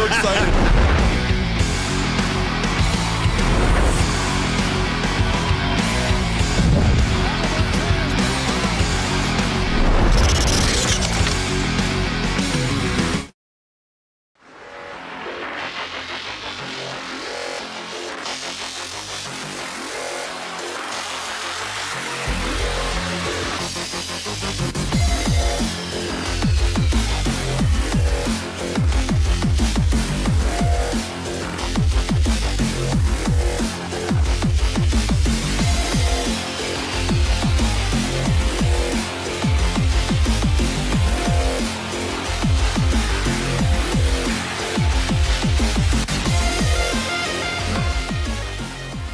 so excited.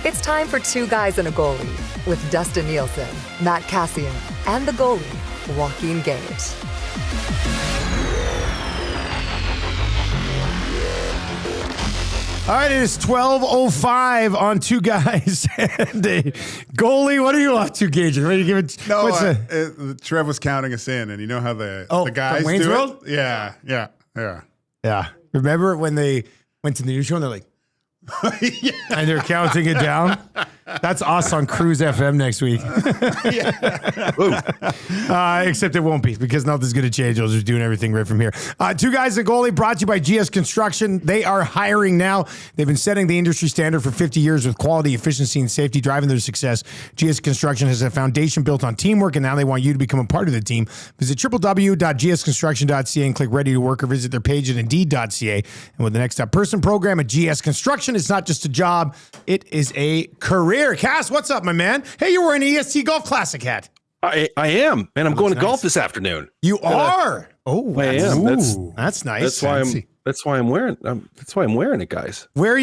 It's time for Two Guys and a Goalie with Dustin Nielson, Matt Kassian, and the goalie, Joaquin Gage. All right, it is 12:05 on Two Guys and a Goalie. What are you up to, Gage? Ready to give it? No, Trev was counting us in, and you know how the guys Wayne's do World? it? Yeah. Remember when they went to the news show and they're like, and they're counting it down? That's us on Cruise FM next week. Except it won't be, because nothing's going to change. They're just doing everything right from here. Two Guys and a Goalie brought to you by GS Construction. They are hiring now. They've been setting the industry standard for 50 years with quality, efficiency, and safety driving their success. GS Construction has a foundation built on teamwork, and now they want you to become a part of the team. Visit www.gsconstruction.ca and click Ready to Work, or visit their page at Indeed.ca. And with the Next Up Person program at GS Construction, it's not just a job, it is a career. Cass, what's up, my man? Hey, you're wearing an EST Golf Classic hat. I am, and I'm going to golf this afternoon. You are? I am. That's nice. That's why I'm wearing. That's why I'm wearing it, guys. Where are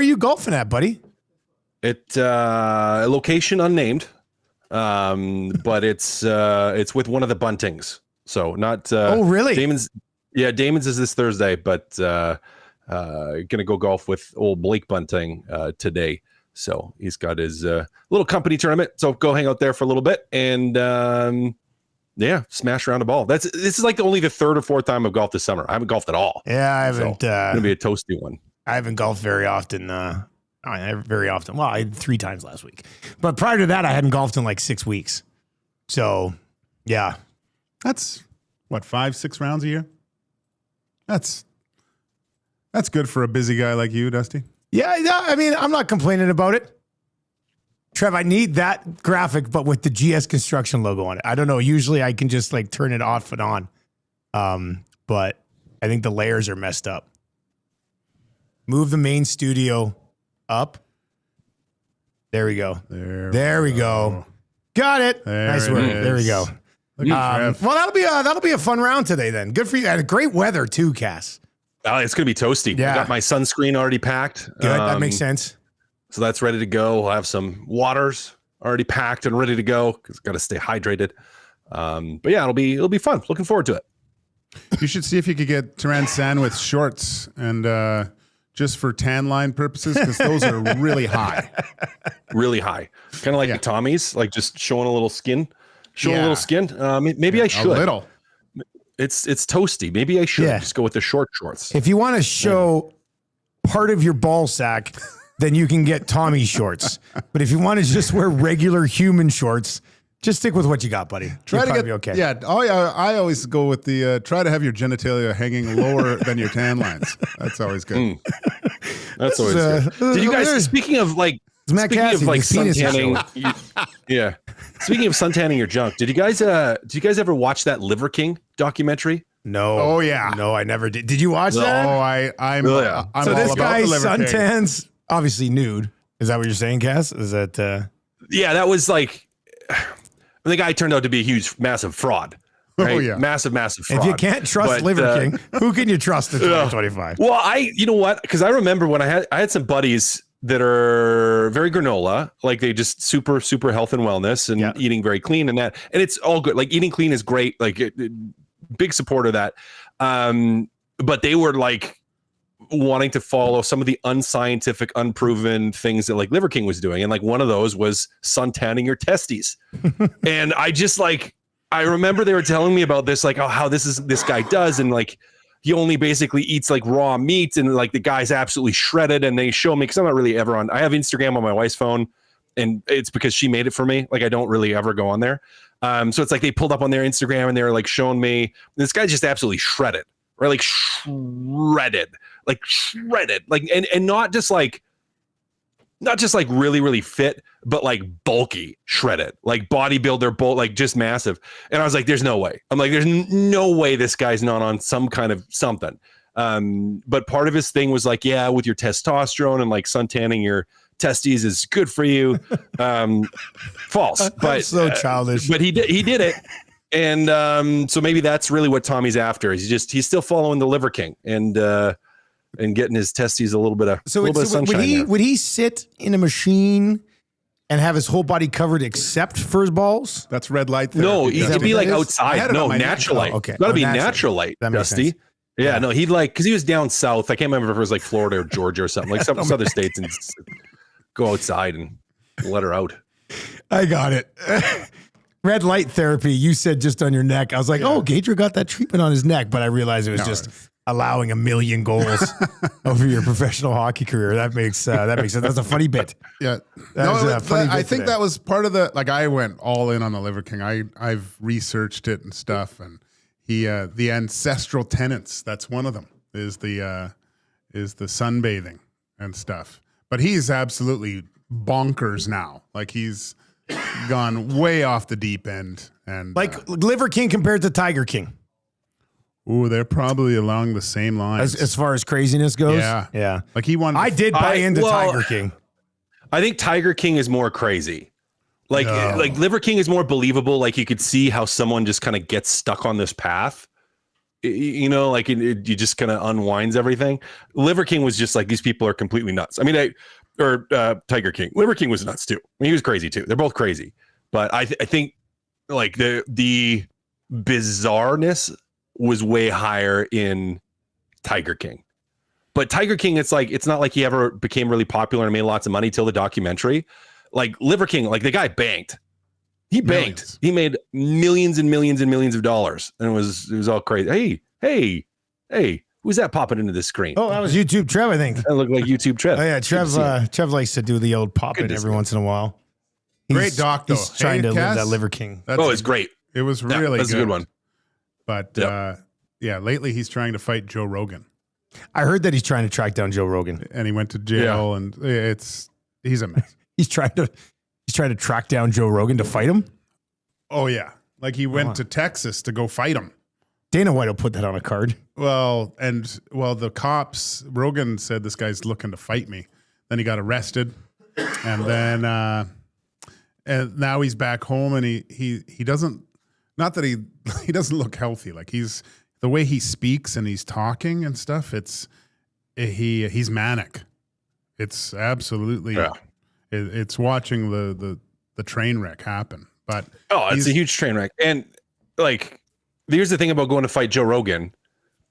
you golfing at, buddy? A location unnamed, but it's with one of the Buntings. So not. Oh, really? Damon's is this Thursday, but gonna go golf with old Blake Bunting today. So he's got his little company tournament. So go hang out there for a little bit and smash around a ball. This is like only the third or fourth time I've golfed this summer. I haven't golfed at all. Yeah, I haven't. Gonna be a toasty one. I haven't golfed very often. Very often. Well, I had 3 times last week, but prior to that, I hadn't golfed in like 6 weeks. So, yeah, That's what, 5-6 rounds a year? That's good for a busy guy like you, Dusty. yeah. I mean, I'm not complaining about it. Trev, I need that graphic, but with the GS Construction logo on it. I don't know. Usually, I can just like turn it off and on, but I think the layers are messed up. Move the main studio up. There we go. There we go. Got it. Nice work. There we go. Well, that'll be a fun round today then. Good for you. And great weather too, Cass. It's gonna be toasty. Yeah. I got my sunscreen already packed. Good. That makes sense. So that's ready to go. We'll have some waters already packed and ready to go because got to stay hydrated. But yeah, it'll be fun. Looking forward to it. You should see if you could get Transcend with shorts and just for tan line purposes, because those are really high. Really high. Kind of like the Tommies, like just showing a little skin. A little skin. Maybe I should. A little. It's toasty. Maybe I should just go with the short shorts. If you want to show part of your ball sack, then you can get Tommy shorts. But if you want to just wear regular human shorts, just stick with what you got, buddy. Try to get be okay. Yeah. Oh, yeah. I always go with the try to have your genitalia hanging lower than your tan lines. That's always good. That's always good. Did you guys? Speaking of suntanning, Speaking of suntanning your junk, did you guys ever watch that Liver King documentary? No. Oh yeah. No, I never did. Did you watch that? Oh, I'm so all this about guy the Liver King. suntans, obviously nude. Is that what you're saying, Cass? Is that? Yeah, that was like the guy turned out to be a huge, massive fraud. Right? Oh yeah, massive fraud. If you can't trust Liver King, who can you trust in 2025? Well, you know what? Because I remember when I had some buddies that are very granola, like they just super health and wellness and eating very clean and it's all good. Like eating clean is great. Like big support of that. But they were like wanting to follow some of the unscientific, unproven things that like Liver King was doing. And like one of those was suntanning your testes. And I just like, I remember they were telling me about this, like, oh, how this guy does. And like, he only basically eats like raw meat, and like the guy's absolutely shredded. And they show me, because I'm not really ever on, I have Instagram on my wife's phone, and it's because she made it for me. Like I don't really ever go on there. So it's like they pulled up on their Instagram and they were like showing me this guy's just absolutely shredded, right? Like shredded, like, and not just like really, really fit, but like bulky, shredded, like bodybuilder, like just massive. And I was like, there's no way. I'm like, there's no way this guy's not on some kind of something. But part of his thing was like, yeah, with your testosterone and like suntanning your testes is good for you. False, but so childish. But he did it. And so maybe that's really what Tommy's after. He's still following the Liver King and getting his testes a little bit of sunshine. Would he sit in a machine and have his whole body covered except for his balls? That's red light therapy. No, he could be like outside. No, natural light. Okay. Gotta be natural light, Dusty. Yeah, no, he'd like, because he was down south. I can't remember if it was like Florida or Georgia or something, like some other states, and go outside and let her out. I got it. Red light therapy. You said just on your neck. I was like, oh, Gager got that treatment on his neck, but I realized it was just allowing 1 million goals over your professional hockey career. That makes sense. That's a funny bit. Yeah. I think that was part of the, like, I went all in on the Liver King. I've researched it and stuff, and the ancestral tenets, that's one of them, is the sunbathing and stuff. But he's absolutely bonkers now. Like, he's gone way off the deep end. And like Liver King compared to Tiger King. Ooh, they're probably along the same lines as far as craziness goes. Yeah. Like he won. I did buy into Tiger King. I think Tiger King is more crazy. Like Liver King is more believable. Like you could see how someone just kind of gets stuck on this path. You know, like you just kind of unwinds everything. Liver King was just like, these people are completely nuts. I mean, Tiger King. Liver King was nuts too. I mean, he was crazy too. They're both crazy. But I think like the bizarreness was way higher in Tiger King. But Tiger King, it's not like he ever became really popular and made lots of money till the documentary. Like Liver King, like the guy banked. He banked. Millions. He made millions and millions and millions of dollars. And it was all crazy. Hey, who's that popping into the screen? Oh, that was YouTube Trev, I think. That looked like YouTube Trev. Oh, yeah, Trev likes to do the old popping every once in a while. Great doc, though. He's trying to live that Liver King. It's great. It was really that's good. A good one. But lately he's trying to fight Joe Rogan. I heard that he's trying to track down Joe Rogan, and he went to jail, and he's a mess. he's trying to track down Joe Rogan to fight him. Oh yeah, like he went to Texas to go fight him. Dana White will put that on a card. Well, the cops, Rogan said this guy's looking to fight me. Then he got arrested, and then and now he's back home, and he doesn't. Not that he doesn't look healthy. Like the way he speaks and he's talking and stuff. He's manic. It's absolutely. Yeah. It's watching the train wreck happen. But it's a huge train wreck. And like, here's the thing about going to fight Joe Rogan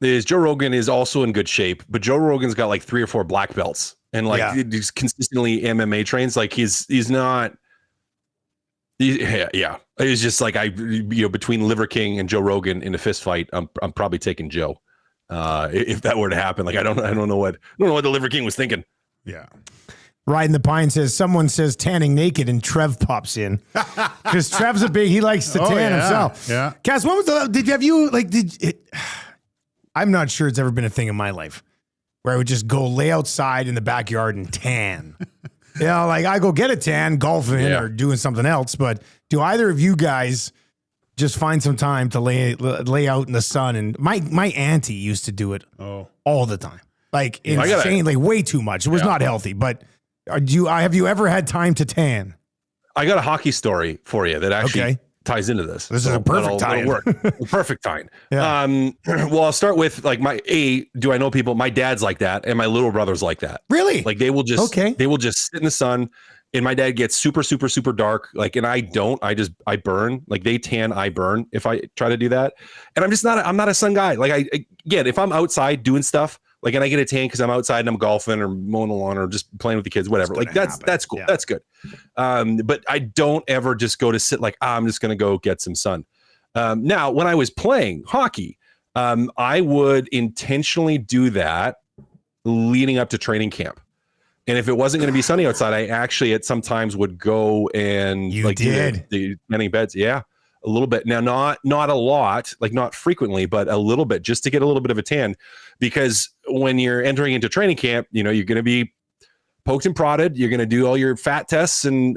is Joe Rogan is also in good shape, but Joe Rogan's got like 3 or 4 black belts and like he's consistently MMA trains. Like he's not. Yeah. It's just like between Liver King and Joe Rogan in a fist fight, I'm probably taking Joe. If that were to happen, like I don't know what the Liver King was thinking. Yeah. Riding the Pine says someone says tanning naked and Trev pops in because Trev's he likes to tan himself. Yeah. Cass, when was I'm not sure it's ever been a thing in my life where I would just go lay outside in the backyard and tan. Like I go get a tan, golfing or doing something else. But do either of you guys just find some time to lay out in the sun? And my auntie used to do it all the time, like insane, like way too much. It was not healthy. But have you ever had time to tan? I got a hockey story for you that actually ties into this. This is a perfect tie. Work. Perfect time. Yeah. Well, I'll start with like do I know people? My dad's like that, and my little brother's like that. Really? Like they will just sit in the sun, and my dad gets super, super, super dark. Like, and I don't. I burn. Like they tan, I burn if I try to do that. And I'm not a sun guy. Like again, if I'm outside doing stuff, like, and I get a tan because I'm outside and I'm golfing or mowing the lawn or just playing with the kids, whatever. Like that's cool. Yeah. That's good. But I don't ever just go to sit like, I'm just going to go get some sun. Now, when I was playing hockey, I would intentionally do that leading up to training camp. And if it wasn't going to be sunny outside, I actually at sometimes would go and do the tanning beds. Yeah, a little bit. Now, not a lot, like not frequently, but a little bit, just to get a little bit of a tan. Because when you're entering into training camp, you're going to be poked and prodded. You're going to do all your fat tests and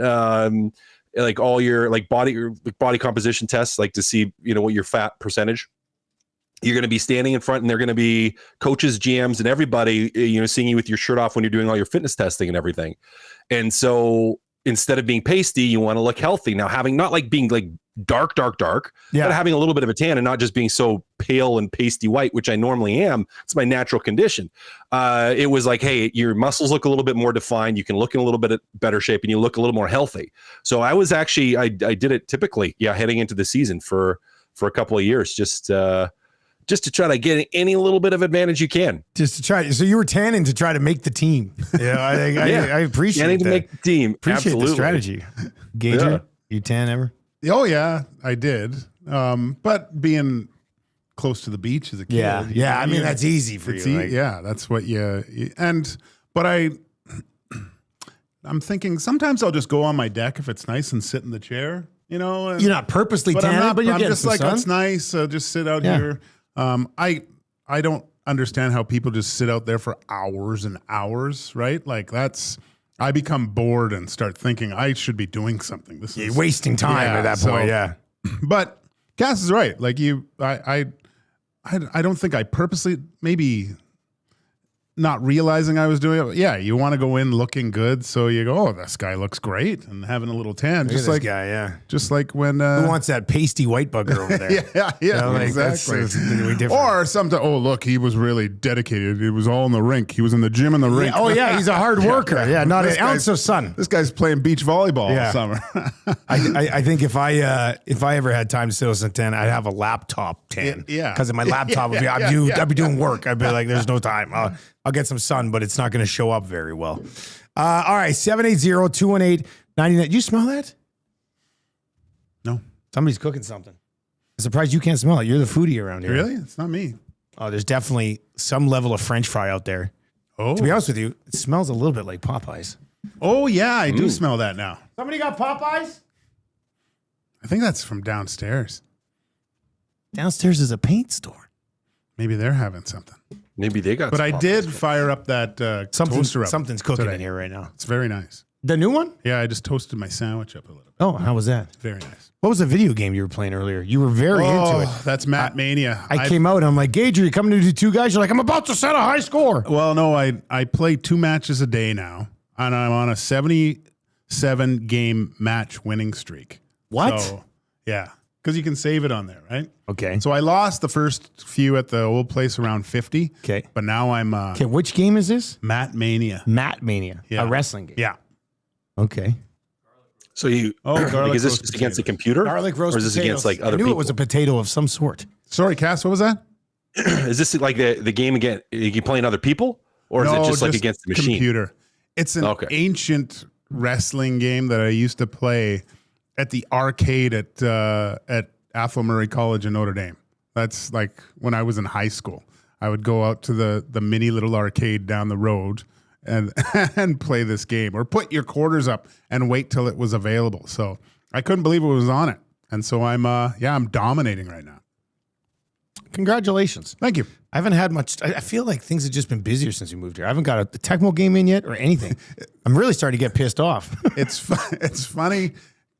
like all your body composition tests, like to see what your fat percentage. You're going to be standing in front, and they're going to be coaches, GMs, and everybody, seeing you with your shirt off when you're doing all your fitness testing and everything. And so instead of being pasty, you want to look healthy. Now, having not like being like dark, but having a little bit of a tan and not just being so pale and pasty white, which I normally am. It's my natural condition. It was like, hey, your muscles look a little bit more defined. You can look in a little bit better shape, and you look a little more healthy. So I was actually, I did it typically, heading into the season for a couple of years, just to try to get any little bit of advantage you can. Just to try. So you were tanning to try to make the team. Yeah, I appreciate tanning that. To make the team. Appreciate Absolutely. the strategy. Gager, you tan ever? Oh yeah, I did. But being close to the beach as a kid. Yeah. I mean, that's easy for you. That's what but I'm thinking sometimes I'll just go on my deck if it's nice and sit in the chair. You're not purposely tanning, but you're getting some sun. It's nice. I'll just sit out here. I don't understand how people just sit out there for hours and hours, right? Like I become bored and start thinking I should be doing something. This is wasting time at that point. Yeah. But Cass is right. Like I don't think I purposely, maybe not realizing I was doing it. But yeah, you want to go in looking good, so you go, "Oh, this guy looks great," and having a little tan, just like guy, yeah. Just like when who wants that pasty white bugger over there? Exactly. That's really different. Or something. Oh, look, he was really dedicated. It was all in the rink. He was in the gym in the rink. Oh yeah, he's a hard worker. Not an ounce of sun. This guy's playing beach volleyball all summer. I think if I ever had time to sit on a tan, I'd have a laptop tan. Because my laptop would be I'd be doing work. I'd be like, there's no time. I'll get some sun, but it's not going to show up very well. All right, 780-218-99. You smell that? No. Somebody's cooking something. I'm surprised you can't smell it. You're the foodie around here. Really? It's not me. Oh, there's definitely some level of French fry out there. Oh. To be honest with you, it smells a little bit like Popeyes. Oh, yeah, I do smell that now. Somebody got Popeyes? I think that's from downstairs. Downstairs is a paint store. Maybe they're having something. Maybe they got. But I did fire up that toaster oven. Something's cooking today. in here right now. It's very nice. The new one? Yeah, I just toasted my sandwich up a little bit. Oh, how was that? Very nice. What was the video game you were playing earlier? You were very into it. That's Matt Mania. I came out and I'm like, Gage, are you coming to do two guys? You're like, I'm about to set a high score. Well, no, I play 2 matches a day now, and I'm on a 77 game match winning streak. What? So, yeah. Because you can save it on there, right? Okay. So I lost the first few at the old place around 50. Okay. But now I'm okay, which game is this? Matt Mania. Matt Mania. Yeah. A wrestling game. Yeah. Okay. So you like, is this just against the computer? Garlic roast or is this potatoes. against like other I knew people? it was a potato of some sort. Sorry, Cass, what was that? Is this like the game again? You playing other people? Or is it just like against the machine? Computer. It's an ancient wrestling game that I used to play at the arcade at Athol Murray College in Notre Dame. That's like when I was in high school. I would go out to the mini little arcade down the road and and play this game, or put your quarters up and wait till it was available. So I couldn't believe it was on it. And so I'm dominating right now. Congratulations. Thank you. I haven't had much. I feel like things have just been busier since we moved here. I haven't got a Tecmo game in yet or anything. I'm really starting to get pissed off. It's funny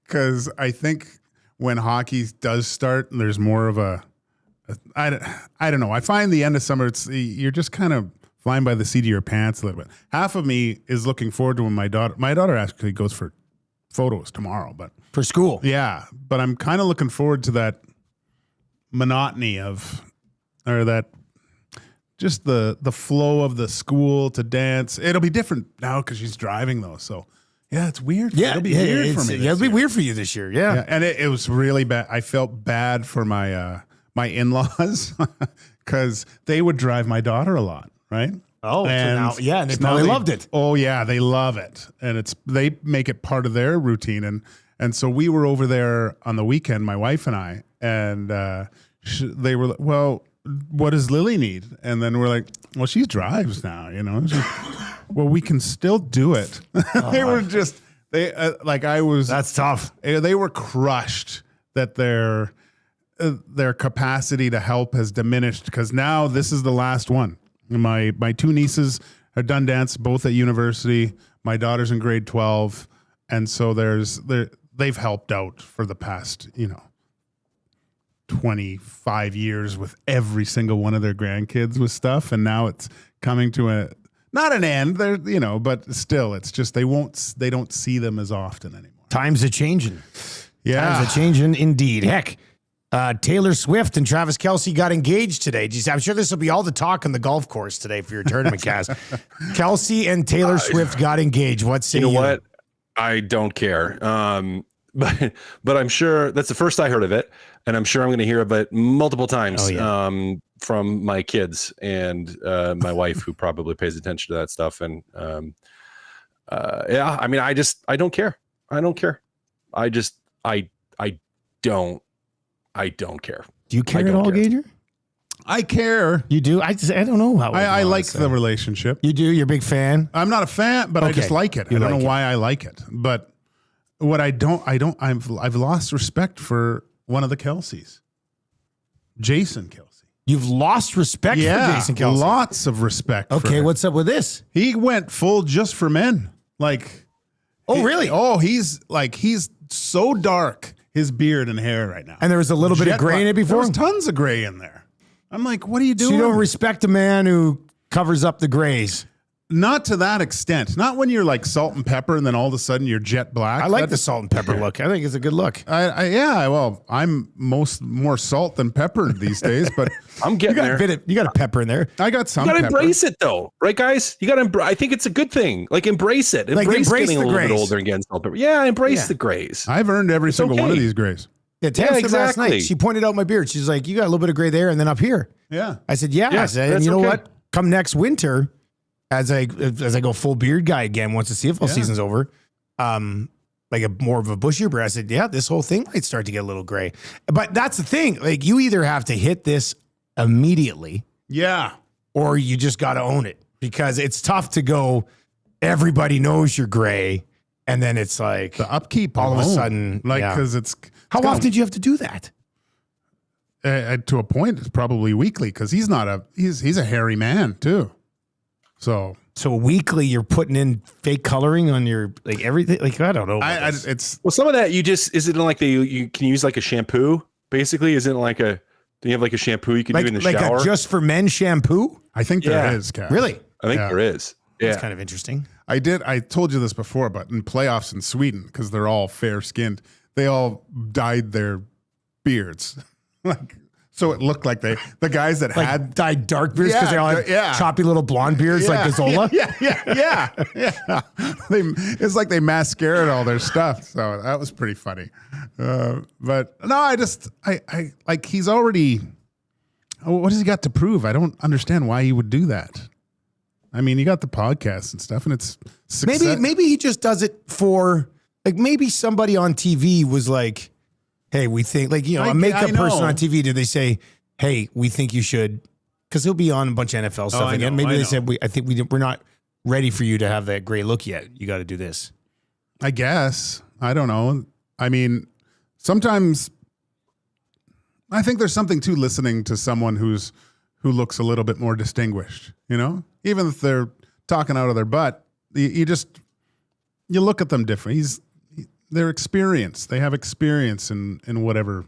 because I think when hockey does start, there's more of I don't know. I find the end of summer, you're just kind of flying by the seat of your pants a little bit. Half of me is looking forward to when my daughter actually goes for photos tomorrow, but for school. Yeah, but I'm kind of looking forward to that monotony or that just the flow of the school to dance. It'll be different now because she's driving though. So yeah, it's weird. Yeah, it'll be weird for me. Yeah, it'll be weird for you this year. Yeah, and it was really bad. I felt bad for my in-laws because they would drive my daughter a lot, right? Oh, and they probably loved it. Oh yeah, they love it, and they make it part of their routine. And so we were over there on the weekend, my wife and I, and they were, well, what does Lily need? And then we're like, well, she drives now, you know. Well, we can still do it. They were just that's tough. They were crushed that their capacity to help has diminished, because now this is the last one. My two nieces are done dance, both at university. My daughter's in grade 12, and so they've helped out for the past 25 years with every single one of their grandkids with stuff, and now it's coming to not an end. There, but still, it's just they don't see them as often anymore. Times are changing. Yeah, times are changing indeed. Heck. Taylor Swift and Travis Kelce got engaged today. I'm sure this will be all the talk on the golf course today for your tournament cast. Kelce and Taylor Swift got engaged. What say you? You know what? I don't care. But I'm sure that's the first I heard of it, and I'm sure I'm going to hear of it multiple times from my kids and my wife, who probably pays attention to that stuff. And I mean, I don't care. I don't care. I don't care. Do you care at all, Gager? I care. You do? I don't know how. I like the relationship. You do? You're a big fan? I'm not a fan, but I just like it. I don't know why I like it. But what I've lost respect for one of the Kelces. Jason Kelce. You've lost respect for Jason Kelce? Lots of respect for him. What's up with this? He went full just for men. Really? Oh, he's so dark. His beard and hair right now. And there was a little bit of gray in it before? There was tons of gray in there. I'm like, what are you doing? So you don't respect a man who covers up the grays? Not to that extent. Not when you're like salt and pepper and then all of a sudden you're jet black. I like the salt and pepper look. I think it's a good look. Well, I'm more salt than pepper these days, but I'm getting there. You got a pepper in there. I got some. You got to pepper. embrace it though, right, guys? You got to. I think it's a good thing. Like embrace it. Embrace getting a little bit older and getting salt and pepper. Yeah, embrace the grays. I've earned every single one of these grays. Yeah, Tam said last night. She pointed out my beard. She's like, "You got a little bit of gray there, and then up here." Yeah. I said, "Yeah." I said, and you know what? Come next winter, as I go full beard guy again once the CFL season's over, like more of a bushier beard. I said, "Yeah, this whole thing might start to get a little gray." But that's the thing. Like, you either have to hit this immediately, or you just got to own it, because it's tough to go. Everybody knows you're gray. And then it's like the upkeep all of a sudden, because it's how often did you have to do that? To a point, it's probably weekly, because he's a hairy man too. So weekly, you're putting in fake coloring on your everything. Like, I don't know. Some of that is it like you can use like a shampoo? Basically, isn't it like do you have like a shampoo you can do in the shower? Like a just for men shampoo? I think there is, Cass. Really? I think there is. Yeah, that's kind of interesting. I told you this before, but in playoffs in Sweden, because they're all fair skinned, they all dyed their beards. So it looked like the guys that had dyed dark beards because they all had choppy little blonde beards like Gazzola. Yeah. It's like they mascaraed all their stuff. So that was pretty funny. But no, I like, he's already, what has he got to prove? I don't understand why he would do that. I mean, you got the podcast and stuff, and it's success. Maybe he just does it for, like, maybe somebody on TV was like, hey, we think, like, a makeup person on TV, did they say, hey, we think you should, because he'll be on a bunch of NFL stuff again. Maybe they said, I think we're not ready for you to have that gray look yet. You got to do this. I guess. I don't know. I mean, sometimes I think there's something to listening to someone who looks a little bit more distinguished, even if they're talking out of their butt, you look at them different. They're experienced. They have experience in whatever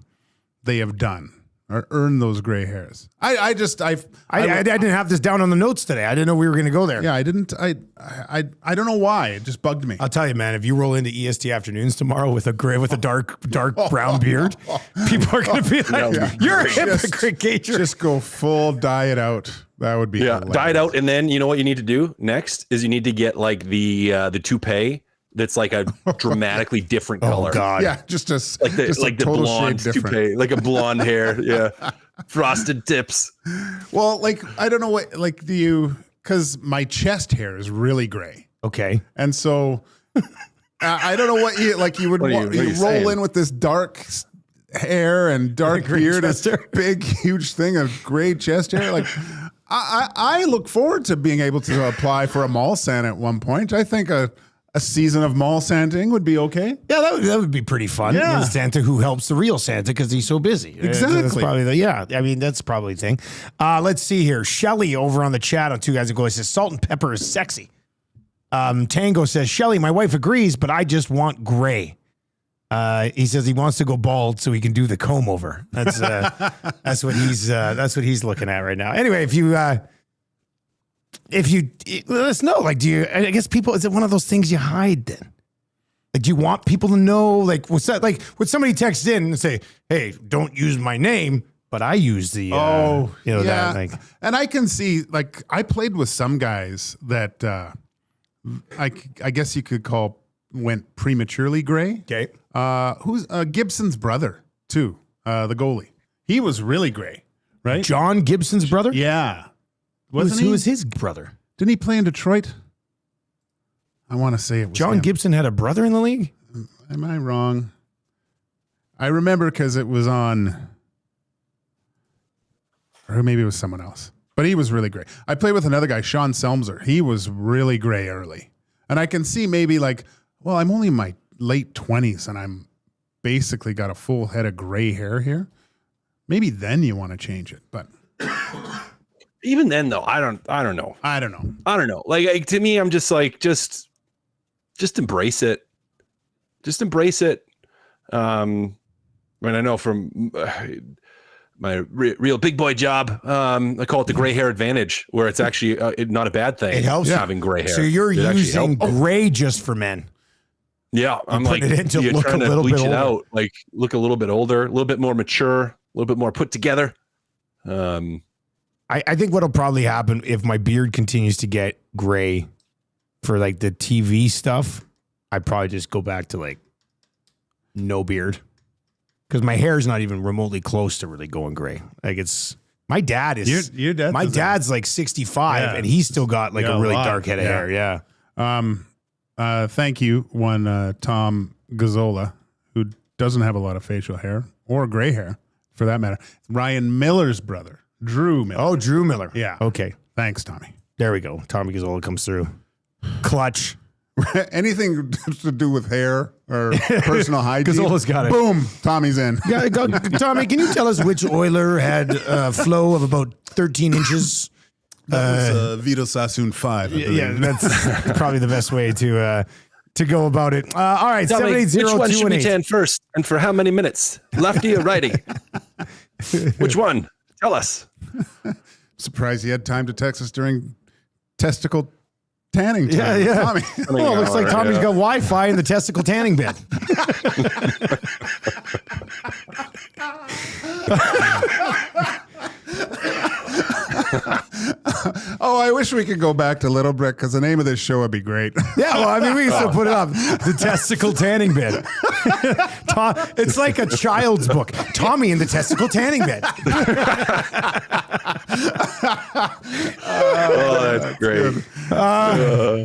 they have done or earned those gray hairs. I didn't have this down on the notes today. I didn't know we were going to go there. Yeah, I didn't. I don't know why. It just bugged me. I'll tell you, man, if you roll into EST afternoons tomorrow with a dark brown beard, people are going to be like, you're a hypocrite, Gager. Just go full dye it out. That would be dye it out. And then you know what you need to do next is you need to get like the toupee that's like a dramatically different color. Oh God. Yeah, just the blonde toupee, like a blonde hair. Yeah. Frosted tips. Well, like, I don't know what, like, because my chest hair is really gray. Okay. And so I don't know what you would roll in with this dark hair and dark Gray beard, chest hair. big, huge thing of gray chest hair. Like, I look forward to being able to apply for a mall Santa at one point. I think a season of mall Santing would be okay. Yeah, that would be pretty fun. Yeah. The Santa who helps the real Santa because he's so busy. Exactly. That's probably I mean, that's probably the thing. Let's see here. Shelly over on the chat on Two Guys and Goalie says salt and pepper is sexy. Tango says, Shelly, my wife agrees, but I just want gray. He says he wants to go bald so he can do the comb over. That's what he's looking at right now. Anyway, if you let us know, like, I guess people, is it one of those things you hide then? Like, do you want people to know, like, what's that? Like, would somebody text in and say, hey, don't use my name, but I use the, that, like, and I can see, like, I played with some guys that I guess you could call went prematurely gray. okay. Who's Gibson's brother too? The goalie. He was really gray, right? John Gibson's brother? Yeah. Who Wasn't he? was his brother? Didn't he play in Detroit? I want to say it was John him. Gibson had a brother in the league? Am I wrong? I remember because it was on, or maybe it was someone else. But he was really gray. I played with another guy, Sean Selmser. He was really gray early. And I can see maybe like, well, I'm only in my late 20s and I'm basically got a full head of gray hair here. Maybe then you want to change it. But Even then, though, I don't know. I don't know. Like to me, I'm just like, just embrace it. Just embrace it. I mean, I know from my real big boy job, I call it the gray hair advantage, where it's actually not a bad thing. It helps having gray hair. So you're It actually using helps. gray just for men. Yeah, I'm like, putting it in to you're look trying a to little bleach bit it older. out, like look a little bit older, a little bit more mature, a little bit more put together. I think what'll probably happen if my beard continues to get gray for like the TV stuff, I'd probably just go back to like no beard. Because my hair is not even remotely close to really going gray. Like it's my dad is Your dad my does dad's like 65 Yeah. and he's still got like Yeah, a really a lot. dark head of Yeah. hair. Yeah. Thank you, one Tom Gazzola, who doesn't have a lot of facial hair or gray hair for that matter. Ryan Miller's brother, Drew Miller. Oh, Drew Miller. Yeah. Okay. Thanks, Tommy. There we go. Tommy Gazzola comes through. Clutch. Anything to do with hair or personal hygiene. Gazzola's got it. Boom, Tommy's in. Yeah, Tommy, can you tell us which Oiler had a flow of about 13 inches? That was Vito Sassoon 5. I believe. Yeah, that's probably the best way to go about it. All right, Tell me, which one should we 780-218. tan first, and for how many minutes? Lefty or righty? Which one? Tell us. Surprised he had time to text us during testicle tanning time. Yeah, yeah. Tommy. Well, it looks like Tommy's got Wi-Fi in the testicle tanning bed. Oh, I wish we could go back to Little Brick because the name of this show would be great. Yeah, well, I mean, we can still put it up. The testicle tanning bed. It's like a child's book. Tommy in the testicle tanning bed. Oh, that's great.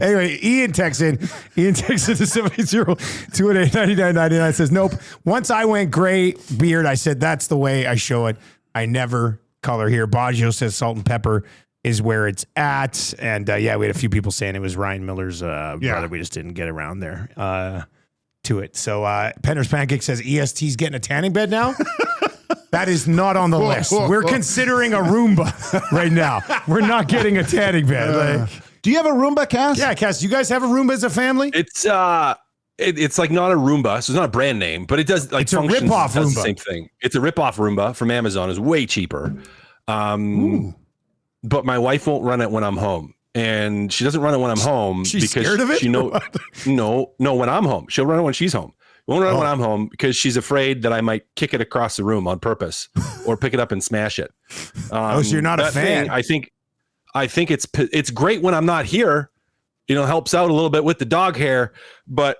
Anyway, Ian texts in. Ian texts in to 780-218-9999. Says, nope. Once I went gray beard, I said, that's the way I show it. I never color here. Baggio says salt and pepper is where it's at. And yeah, we had a few people saying it was Ryan Miller's brother. We just didn't get around there to it. So Penner's Pancake says EST's getting a tanning bed now. That is not on the list. We're considering a Roomba right now. We're not getting a tanning bed. Do you have a Roomba, Cass? Yeah, Cass, you guys have a Roomba as a family? It's it's like not a Roomba, so it's not a brand name, but it does like It's a functions, rip-off does the Roomba. same thing. It's a rip-off Roomba from Amazon. It's way cheaper. But my wife won't run it when I'm home. And she doesn't run it when I'm home She's because scared of it? she no, when I'm home. She'll run it when she's home. Won't run it when I'm home because she's afraid that I might kick it across the room on purpose or pick it up and smash it. So you're not a that fan. thing, I think it's great when I'm not here. You know, helps out a little bit with the dog hair, but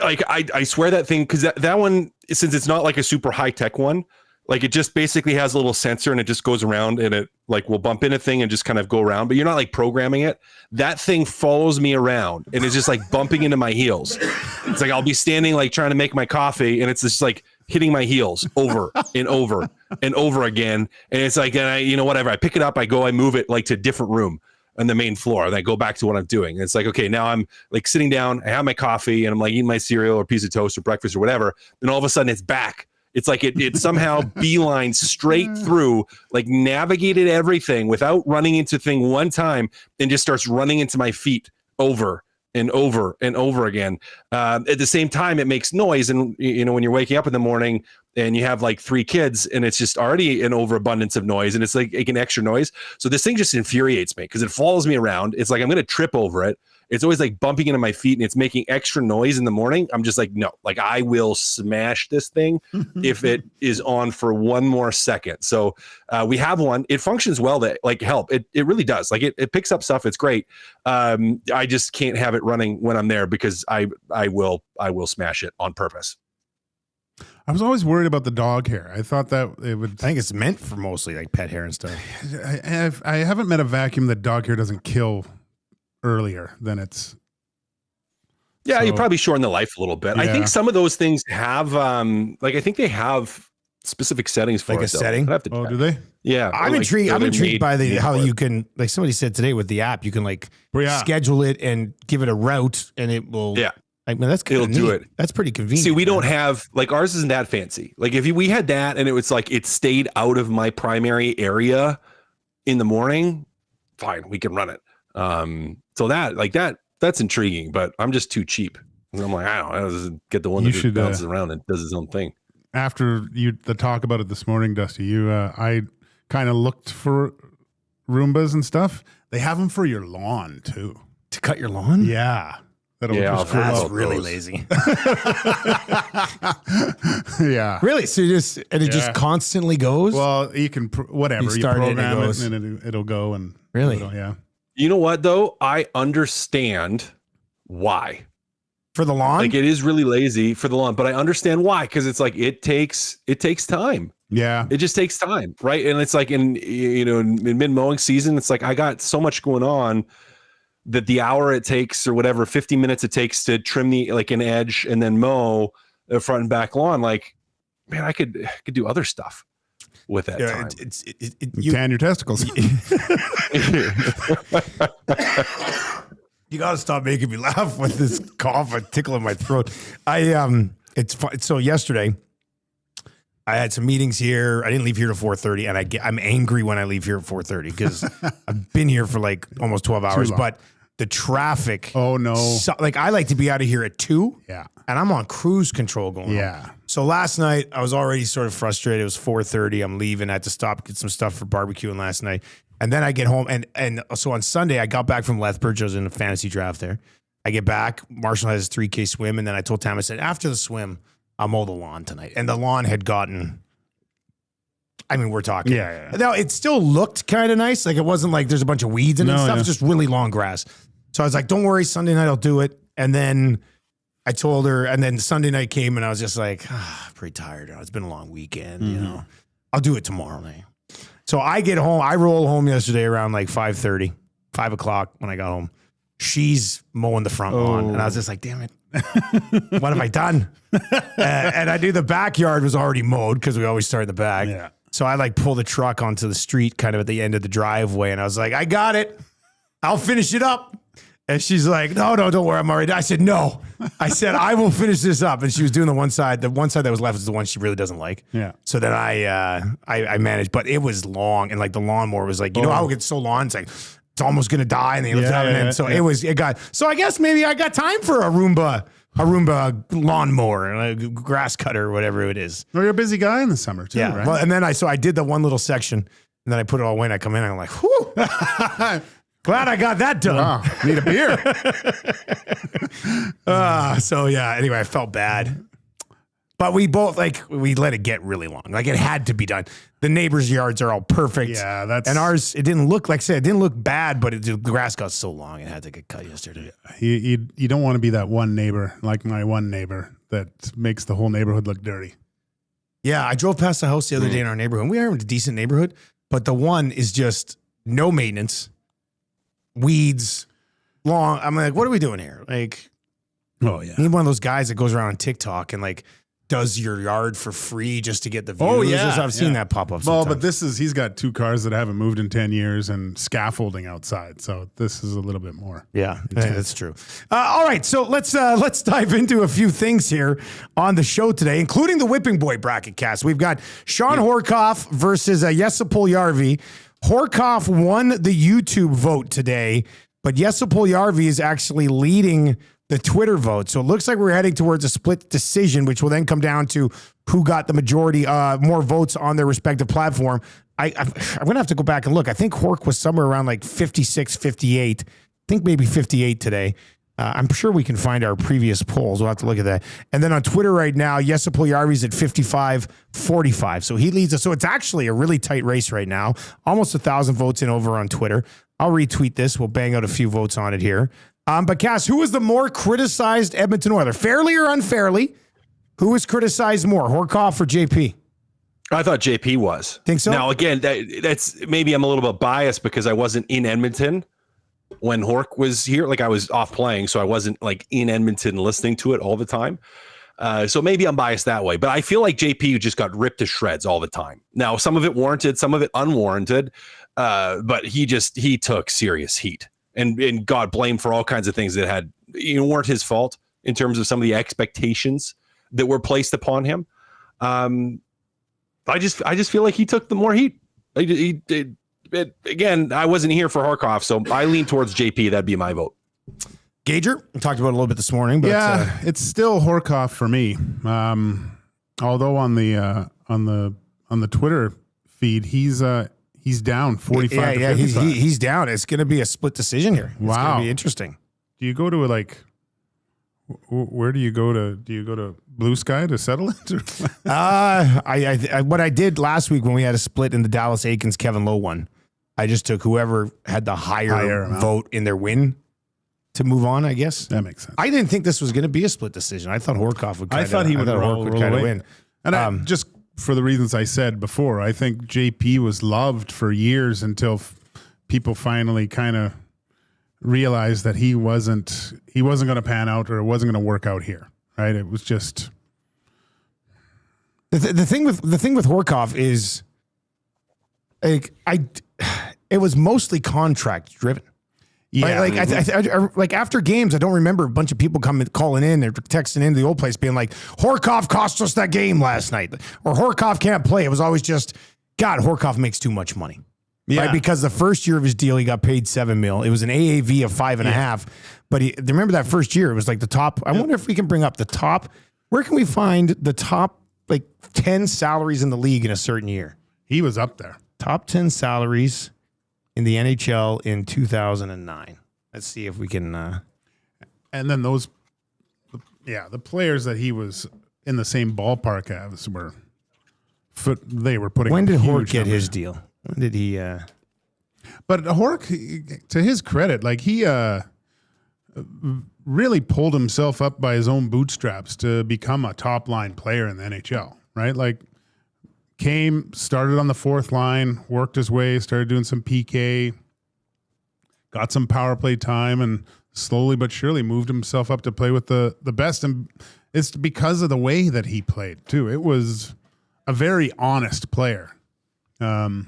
like I swear that thing, because that one, since it's not like a super high tech one, like it just basically has a little sensor and it just goes around and it like will bump in a thing and just kind of go around, but you're not like programming it. That thing follows me around and it's just like bumping into my heels. It's like I'll be standing like trying to make my coffee and it's just like hitting my heels over and over and over again. And it's like, and I, whatever, I pick it up, I move it like to a different room on the main floor. And I go back to what I'm doing. And it's like, okay, now I'm like sitting down, I have my coffee and I'm like eating my cereal or piece of toast or breakfast or whatever. And all of a sudden it's back. It's like it somehow beeline straight through, like navigated everything without running into thing one time and just starts running into my feet over and over and over again. At the same time, it makes noise. And, when you're waking up in the morning and you have like 3 kids and it's just already an overabundance of noise and it's like an extra noise. So this thing just infuriates me because it follows me around. It's like I'm going to trip over it. It's always like bumping into my feet and it's making extra noise in the morning. I'm just like, no, like I will smash this thing if it is on for one more second. So we have one. It functions well to like help. It really does. Like it picks up stuff. It's great. I just can't have it running when I'm there because I will smash it on purpose. I was always worried about the dog hair. I thought that it would. I think it's meant for mostly like pet hair and stuff. I haven't met a vacuum that dog hair doesn't kill earlier than it's. Yeah, you probably shorten the life a little bit. Yeah. I think some of those things have I think they have specific settings for like it, a setting. I have to Oh, check. do they? Yeah, I'm intrigued. I'm intrigued by how you can, like somebody said today with the app, you can like schedule it and give it a route and it will. Yeah. I mean, that's It'll do it. That's pretty convenient. See, we don't have like ours isn't that fancy. Like if we had that and it was like it stayed out of my primary area in the morning, fine, we can run it. So that's intriguing, but I'm just too cheap. And I'm like, I don't know, I'll just get the one that just bounces around and does his own thing. After the talk about it this morning, Dusty, I kind of looked for Roombas and stuff. They have them for your lawn too. To cut your lawn? Yeah. That's really lazy. Yeah. Really? So it just constantly goes? Well, you can whatever you program it and it'll go and really. Yeah. You know what though? I understand why. For the lawn? Like it is really lazy for the lawn, but I understand why because it's like it takes time. Yeah. It just takes time, right? And it's like in mid mowing season, it's like I got so much going on that the hour it takes or whatever 50 minutes it takes to trim an edge and then mow the front and back lawn, like man, I could do other stuff with that time. You tan your testicles. You got to stop making me laugh with this cough and tickle in my throat. It's fun. So yesterday I had some meetings here. I didn't leave here till 4:30 and I'm angry when I leave here at 4:30 because I've been here for like almost 12 hours, but the traffic. Oh no. Like I like to be out of here at 2. Yeah. And I'm on cruise control going Yeah. home. So last night I was already sort of frustrated. It was 4:30. I'm leaving. I had to stop, get some stuff for barbecuing last night. And then I get home and so on Sunday I got back from Lethbridge. I was in a fantasy draft there. I get back. Marshall has his 3K swim. And then I told Tam, I said, after the swim, I'll mow the lawn tonight. And the lawn had gotten, I mean, we're talking. Yeah. Now, it still looked kind of nice. Like, it wasn't like there's a bunch of weeds in it and stuff. Yeah. It's just really long grass. So I was like, don't worry, Sunday night I'll do it. And then I told her, and then Sunday night came and I was just like, pretty tired. It's been a long weekend, you know. I'll do it tomorrow night. So I get home. I roll home yesterday around like 5:30, 5 o'clock when I got home. She's mowing the front lawn. And I was just like, damn it. What have I done? And I knew the backyard was already mowed because we always start in the back. Yeah. So I like pull the truck onto the street kind of at the end of the driveway. And I was like, I got it. I'll finish it up. And she's like, no, don't worry. I'm already done. I said, no. I said, I will finish this up. And she was doing the one side. The one side that was left is the one she really doesn't like. Yeah. So then I managed, but it was long. And like the lawnmower was like, you know how it gets so long? It's like, it's almost going to die. And they lift it up. And then, so so I guess maybe I got time for a Roomba lawnmower, a grass cutter, or whatever it is. Well, you're a busy guy in the summer too, right? Well, and then I did the one little section and then I put it all away and I come in and I'm like, whew, glad I got that done. Wow, need a beer. So yeah, anyway, I felt bad. But we both, we let it get really long. Like, it had to be done. The neighbors' yards are all perfect. Yeah, and ours, it didn't look, like I said, it didn't look bad, but the grass got so long, it had to get cut yesterday. You don't want to be that one neighbor, like my one neighbor, that makes the whole neighborhood look dirty. Yeah, I drove past the house the other day in our neighborhood. We are in a decent neighborhood, but the one is just no maintenance, weeds, long. I'm like, what are we doing here? Like, oh yeah, I need one of those guys that goes around on TikTok and like does your yard for free just to get the views. Oh, yeah. I've seen that pop up. Well, but he's got 2 cars that haven't moved in 10 years and scaffolding outside. So this is a little bit more. Yeah, that's true. All right, so let's dive into a few things here on the show today, including the Whipping Boy bracket cast. We've got Shawn Horcoff versus Jesse Puljujärvi. Horcoff won the YouTube vote today, but Jesse Puljujärvi is actually leading the Twitter vote. So it looks like we're heading towards a split decision, which will then come down to who got the majority, more votes on their respective platform. I'm going to have to go back and look. I think Hork was somewhere around like 56, 58. I think maybe 58 today. I'm sure we can find our previous polls. We'll have to look at that. And then on Twitter right now, Jesse Puljujärvi is at 55-45. So he leads us. So it's actually a really tight race right now. Almost 1,000 votes in over on Twitter. I'll retweet this. We'll bang out a few votes on it here. But Cass, who was the more criticized Edmonton Oiler? Fairly or unfairly? Who was criticized more, Horcoff or JP? I thought JP was. Think so? Now, again, that's maybe I'm a little bit biased because I wasn't in Edmonton when Hork was here. Like I was off playing, so I wasn't like in Edmonton listening to it all the time. So maybe I'm biased that way. But I feel like JP just got ripped to shreds all the time. Now, some of it warranted, some of it unwarranted. But he took serious heat. And got blamed for all kinds of things that weren't his fault in terms of some of the expectations that were placed upon him. I just feel like he took the more heat. Again, I wasn't here for Horcoff, so I lean towards JP. That'd be my vote. Gager, we talked about it a little bit this morning, but it's still Horcoff for me. Although on the Twitter feed, he's down 45. Yeah, he's down. It's going to be a split decision here. It's wow, going to be interesting. Do you go to where do you go to? Do you go to Blue Sky to settle it? What I did last week when we had a split in the Dallas Aikens Kevin Lowe one, I just took whoever had the higher vote in their win to move on. I guess that makes sense. I didn't think this was going to be a split decision. I thought Horcoff would. I thought he would roll away. Win. And just for the reasons I said before, I think JP was loved for years until people finally kind of realized that he wasn't going to pan out or it wasn't going to work out here. Right? It was just the thing with Horcoff is like it was mostly contract driven. Yeah, like after games, I don't remember a bunch of people calling in, they're texting into the old place being like, Horcoff cost us that game last night, or Horcoff can't play. It was always just, God, Horcoff makes too much money. Yeah. Right? Because the first year of his deal, he got paid $7 million. It was an AAV of 5.5. But remember that first year, it was like the top. I wonder if we can bring up the top. Where can we find the top like 10 salaries in the league in a certain year? He was up there. Top 10 salaries in the NHL in 2009. Let's see if we can. And then the players that he was in the same ballpark as were putting. When did Hork get his deal? When did he? But Hork, to his credit, like he really pulled himself up by his own bootstraps to become a top line player in the NHL. Right, like. Started on the fourth line, worked his way, started doing some PK, got some power play time, and slowly but surely moved himself up to play with the best. And it's because of the way that he played too. It was a very honest player. I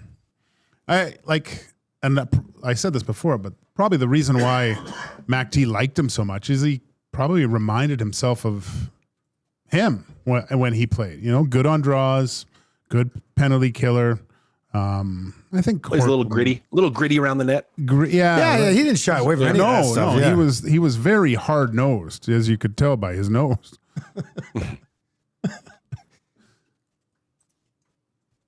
said this before, but probably the reason why Mac T liked him so much is he probably reminded himself of him when he played. Good on draws. Good penalty killer. I think he's a little gritty around the net. Yeah. He didn't shy away from any of that stuff. Yeah. He was very hard nosed, as you could tell by his nose.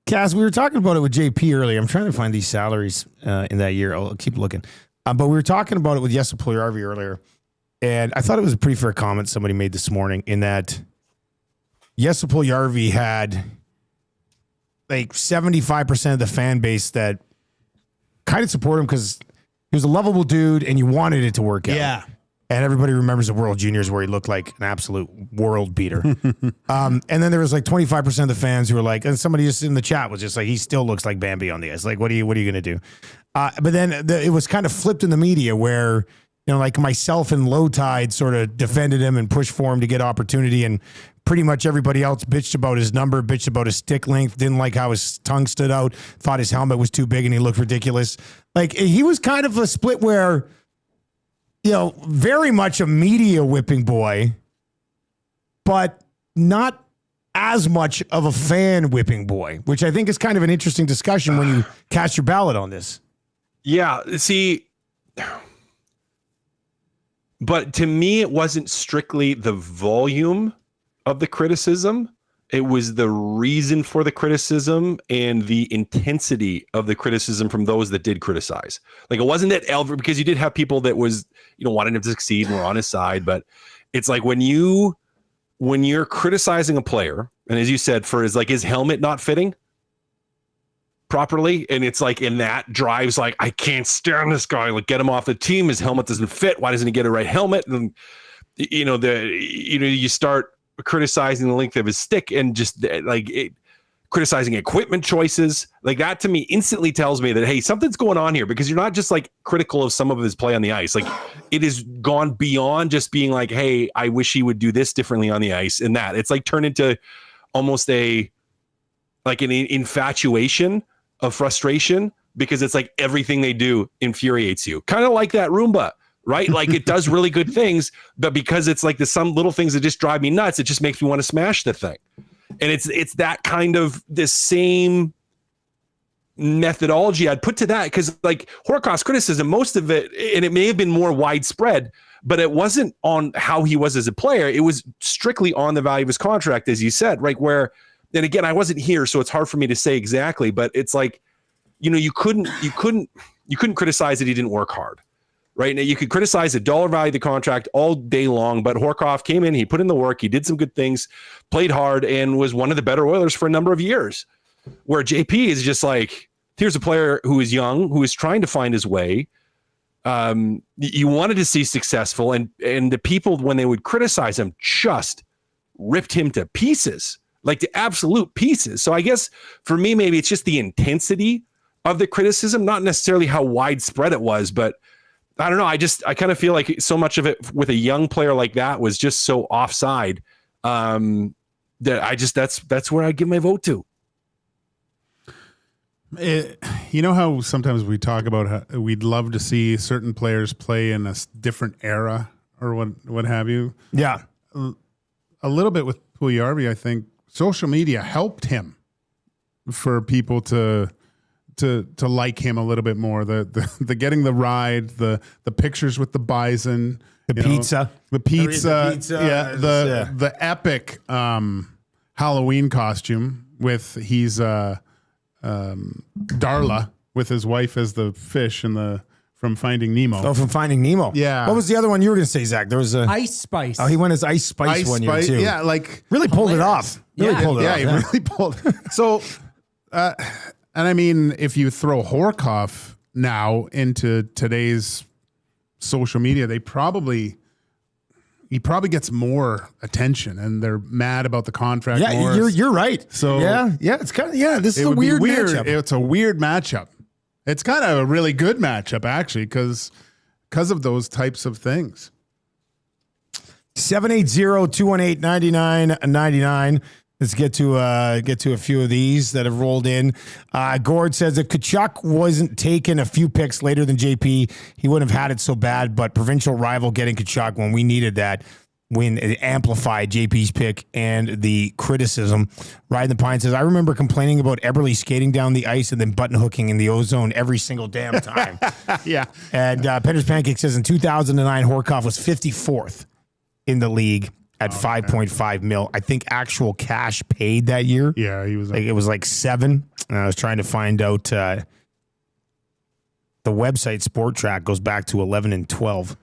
Cass, we were talking about it with JP earlier. I'm trying to find these salaries in that year. I'll keep looking. But we were talking about it with Jesse Puljujärvi earlier, and I thought it was a pretty fair comment somebody made this morning in that Jesse Puljujärvi had like 75% of the fan base that kind of support him because he was a lovable dude and you wanted it to work out. Yeah. And everybody remembers the World Juniors where he looked like an absolute world beater. And then there was like 25% of the fans who were like, and somebody just in the chat was just like, he still looks like Bambi on the ice. Like, what are you going to do? But then it was kind of flipped in the media where, like myself and Low Tide sort of defended him and pushed for him to get opportunity. And pretty much everybody else bitched about his number, bitched about his stick length, didn't like how his tongue stood out, thought his helmet was too big and he looked ridiculous. Like, he was kind of a split where, very much a media whipping boy, but not as much of a fan whipping boy, which I think is kind of an interesting discussion when you cast your ballot on this. Yeah, see, but to me, it wasn't strictly the volume of the criticism. It was the reason for the criticism and the intensity of the criticism from those that did criticize. Like, it wasn't that Elver, because you did have people that was, wanted him to succeed and were on his side, but it's like when you're criticizing a player, and as you said, for his helmet not fitting properly, and it's like, and that drives, like, I can't stand this guy, like, get him off the team, his helmet doesn't fit, why doesn't he get a right helmet? And you start criticizing the length of his stick and just criticizing equipment choices. Like, that to me instantly tells me that, hey, something's going on here, because you're not just like critical of some of his play on the ice. Like, it has gone beyond just being like, hey, I wish he would do this differently on the ice, and that it's like turned into almost an infatuation of frustration, because it's like everything they do infuriates you, kind of like that Roomba, right? Like, it does really good things, but because it's like some little things that just drive me nuts, it just makes me want to smash the thing. And it's that kind of this same methodology I'd put to that, because like Horcoff's criticism, most of it, and it may have been more widespread, but it wasn't on how he was as a player. It was strictly on the value of his contract, as you said, right? Where, and again, I wasn't here, so it's hard for me to say exactly, but it's like, you couldn't criticize that he didn't work hard. Right now, you could criticize the dollar value of the contract all day long, but Horcoff came in, he put in the work, he did some good things, played hard, and was one of the better Oilers for a number of years. Where JP is just like, here's a player who is young, who is trying to find his way. You wanted to see successful, and the people, when they would criticize him, just ripped him to pieces, like to absolute pieces. So I guess for me, maybe it's just the intensity of the criticism, not necessarily how widespread it was, but I don't know. I kind of feel like so much of it with a young player like that was just so offside that that's where I give my vote to. You know how sometimes we talk about how we'd love to see certain players play in a different era or what have you? Yeah. A little bit with Puljujärvi, I think social media helped him for people to like him a little bit more. The getting the ride, the pictures with the bison, the pizza, the epic Halloween costume with Darla with his wife as the fish from Finding Nemo. Oh, from Finding Nemo. Yeah. What was the other one you were going to say, Zach? There was Ice Spice. Oh, he went as Ice Spice one year too. Yeah, like really pulled it off. Really pulled it off. He really pulled. So. And I mean, if you throw Horcoff now into today's social media, he probably gets more attention, and they're mad about the contract. Yeah, more. you're right. So yeah, it's kind of this is a weird matchup. It's a weird matchup. It's kind of a really good matchup actually, because of those types of things. 780-218-9999. Let's get to a few of these that have rolled in. Gord says if Tkachuk wasn't taken a few picks later than JP, he wouldn't have had it so bad. But provincial rival getting Tkachuk when we needed that, when it amplified JP's pick and the criticism. Ride the Pine says, I remember complaining about Eberle skating down the ice and then button hooking in the ozone every single damn time. Yeah. And Pender's Pancake says in 2009, Horcoff was 54th in the league at 5.5 mil. I think actual cash paid that year. Yeah, he was like, it was like 7. And I was trying to find out the website Sport Track goes back to 11 and 12.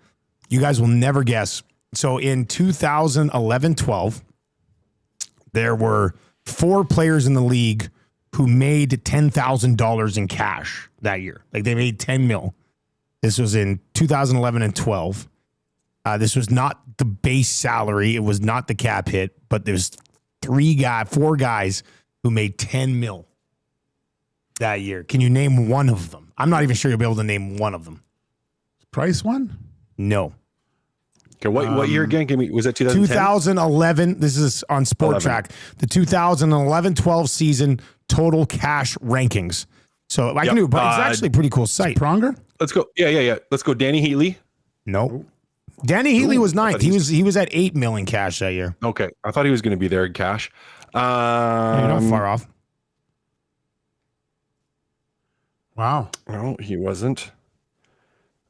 You guys will never guess. So in 2011-12, there were 4 players in the league who made $10,000 in cash that year. Like they made 10 mil. This was in 2011 and 12. This was not the base salary. It was not the cap hit, but there's 4 guys who made 10 mil that year. Can you name one of them? I'm not even sure you'll be able to name one of them. Price one? No. Okay, what year again? Was that 2010? 2011. This is on Sport Track. The 2011-12 season total cash rankings. So I can do it, but it's actually a pretty cool site. Pronger? Let's go. Yeah. Let's go. Danny Heatley. Nope. Danny Heatley was ninth. He was at $8 million cash that year. Okay, I thought he was going to be there in cash. You're not far off. Wow. No, he wasn't.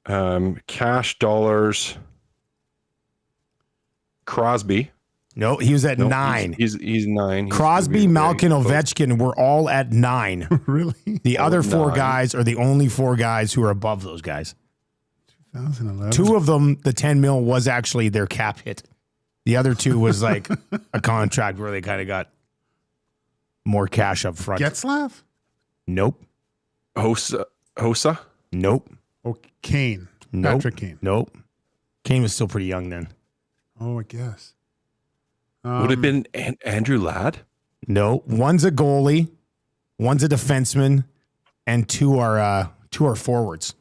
Cash dollars. Crosby. No, he was at 9. He's 9. Crosby, Malkin, Ovechkin were all at 9. Really? The other 4 guys are the only 4 guys who are above those guys. 2011. 2 of them, the 10 mil was actually their cap hit. The other 2 was like a contract where they kind of got more cash up front. Getzlav? Nope. Hossa? Nope. Oh, Kane. Nope. Patrick Kane. Nope. Kane was still pretty young then. Oh, I guess. Would have been Andrew Ladd? No. One's a goalie, one's a defenseman, and 2 are forwards.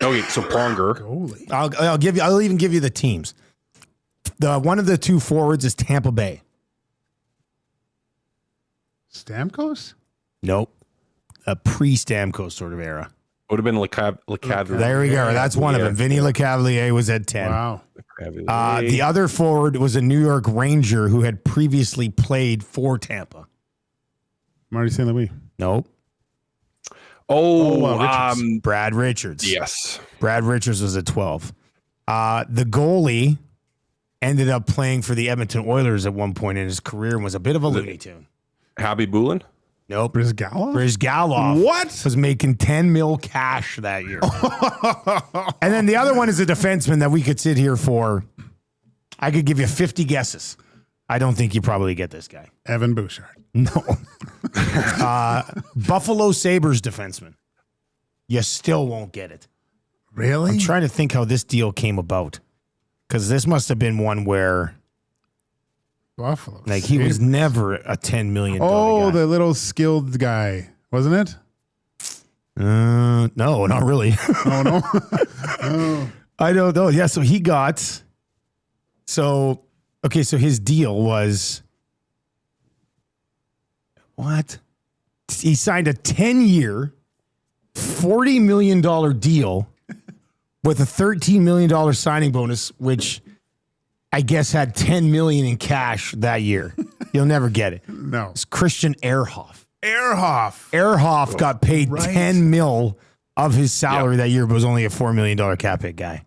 Okay, so Pronger. Goalie. I'll even give you the teams. One of the 2 forwards is Tampa Bay. Stamkos? Nope. A pre-Stamkos sort of era. Would have been LeCavalier. There we go. That's one of them. Vinny LeCavalier was at 10. Wow. The other forward was a New York Ranger who had previously played for Tampa. Marty St. Louis. Nope. Brad Richards. Yes. Brad Richards was at 12. The goalie ended up playing for the Edmonton Oilers at one point in his career and was a bit of a Looney Tune. Habby Bulin? Nope. Brizgalov? What? Was making 10 mil cash that year. And then the other one is a defenseman that we could sit here for. I could give you 50 guesses. I don't think you probably get this guy. Evan Bouchard. No. Buffalo Sabres defenseman. You still won't get it. Really? I'm trying to think how this deal came about. Because this must have been one where Buffalo. like he was never a $10 million guy. The little skilled guy, wasn't it? No, not really. Oh, no. I don't know. Yeah, so he got so his deal was what? He signed a 10-year, $40 million deal with a $13 million signing bonus, which I guess had $10 million in cash that year. You'll never get it. No. It's Christian Ehrhoff. Ehrhoff Got paid $10 million of his salary that year, but was only a $4 million cap hit guy.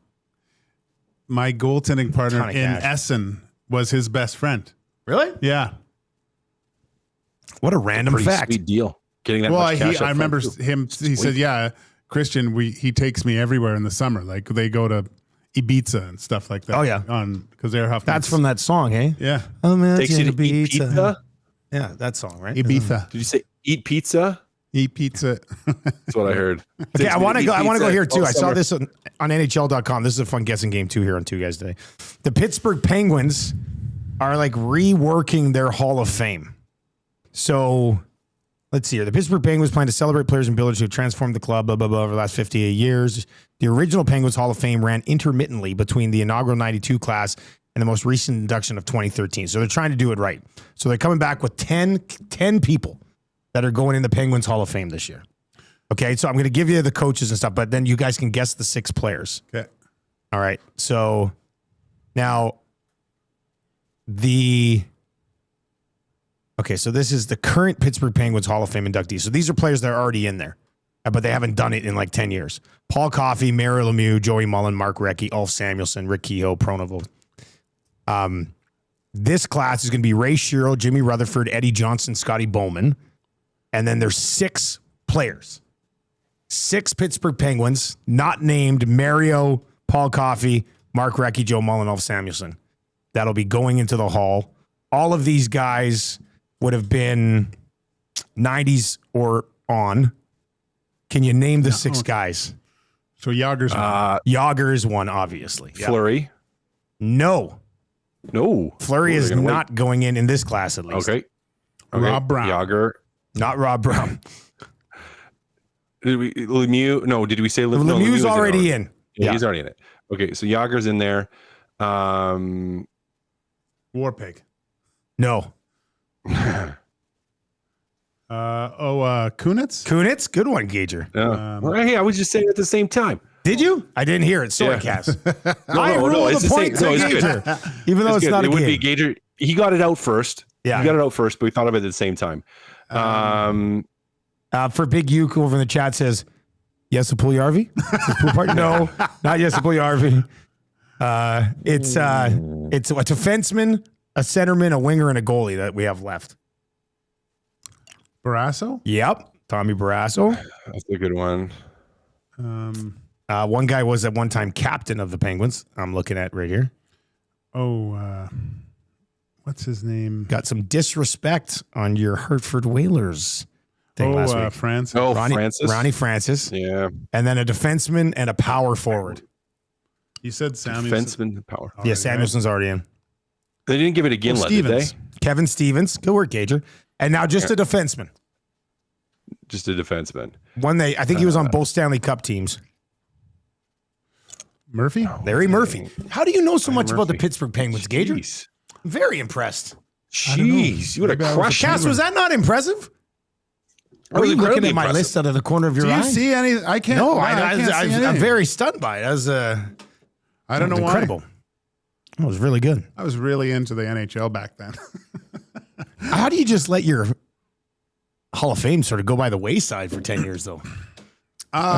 My goaltending partner in cash. Essen was his best friend. Really? Yeah. What a random Pretty fact. sweet deal. Getting that much cash. I remember him. He said, "Yeah, Christian, he takes me everywhere in the summer. Like they go to Ibiza and stuff like that. Oh, yeah. Because Ehrhoff. That's from that song, eh? Yeah. Oh, man, Takes you to eat pizza? Yeah, that song, right? Ibiza. Did you say eat pizza? Eat pizza. That's what I heard. Okay, I want to go here too. all I saw summer. this on NHL.com. This is a fun guessing game too here on Two Guys Today. The Pittsburgh Penguins are like reworking their Hall of Fame. So let's see here. The Pittsburgh Penguins plan to celebrate players and builders who have transformed the club, blah, blah, blah, over the last 58 years. The original Penguins Hall of Fame ran intermittently between the inaugural 92 class and the most recent induction of 2013. So they're trying to do it right. So they're coming back with 10 people that are going in the Penguins Hall of Fame this year. Okay, so I'm going to give you the coaches and stuff, but then you guys can guess the 6 players. Okay. All right. So now so this is the current Pittsburgh Penguins Hall of Fame inductees. So these are players that are already in there, but they haven't done it in like 10 years. Paul Coffey, Mario Lemieux, Joey Mullen, Mark Recchi, Ulf Samuelsson, Rick Kehoe, Pronovo. This class is going to be Ray Shero, Jimmy Rutherford, Eddie Johnson, Scotty Bowman. And then there's 6 players. 6 Pittsburgh Penguins, not named Mario, Paul Coffey, Mark Recchi, Joe Mullen, Ulf Samuelsson. That'll be going into the Hall. All of these guys would have been 90s or on. Can you name the 6 guys? So Yager's Yager is one, obviously. Yep. Fleury? No. No. Fleury is not going in this class, at least. Okay. Rob Brown. Yager. Not Rob Brown. Lemieux? No, did we say Lemieux? Lemieux's already in. Yeah, he's already in it. Okay, so Yager's in there. War Pig. No. Kunitz? Kunitz? Good one, Gager. Hey, I was just saying at the same time. Did you? I didn't hear it. Sorry, Cass. No, it's the same. No, it's good. Even though it's not a game. It would be Gager. He got it out first. Yeah. He got it out first, but we thought of it at the same time. For Big Uke over in the chat says, yes, a Puljujärvi? No, not yes, a Puljujärvi. It's a defenseman, a centerman, a winger, and a goalie that we have left. Barrasso? Yep. Tommy Barrasso. That's a good one. One guy was at one time captain of the Penguins. I'm looking at right here. What's his name? Got some disrespect on your Hartford Whalers thing last week. Francis. Francis. Ronnie Francis. Yeah. And then a defenseman and a power forward. You said Samuelson. Defenseman power. Yeah, Samuelson's already in. They didn't give it a Ginla, did they? Kevin Stevens. Good work, Gager. And now just a defenseman. Just a defenseman. I think he was on both Stanley Cup teams. Murphy? Larry Murphy. How do you know so much about the Murphy. Pittsburgh Penguins, Gager? Very impressed. Jeez, you would have crushed Cass, him. was that not impressive? Are you looking at my list out of the corner of your eye? Do you see any? I can't. No, I can't see I'm anything. very stunned by it. I don't know incredible. why. It was really good. I was really into the NHL back then. How do you just let your Hall of Fame sort of go by the wayside for 10 years, though?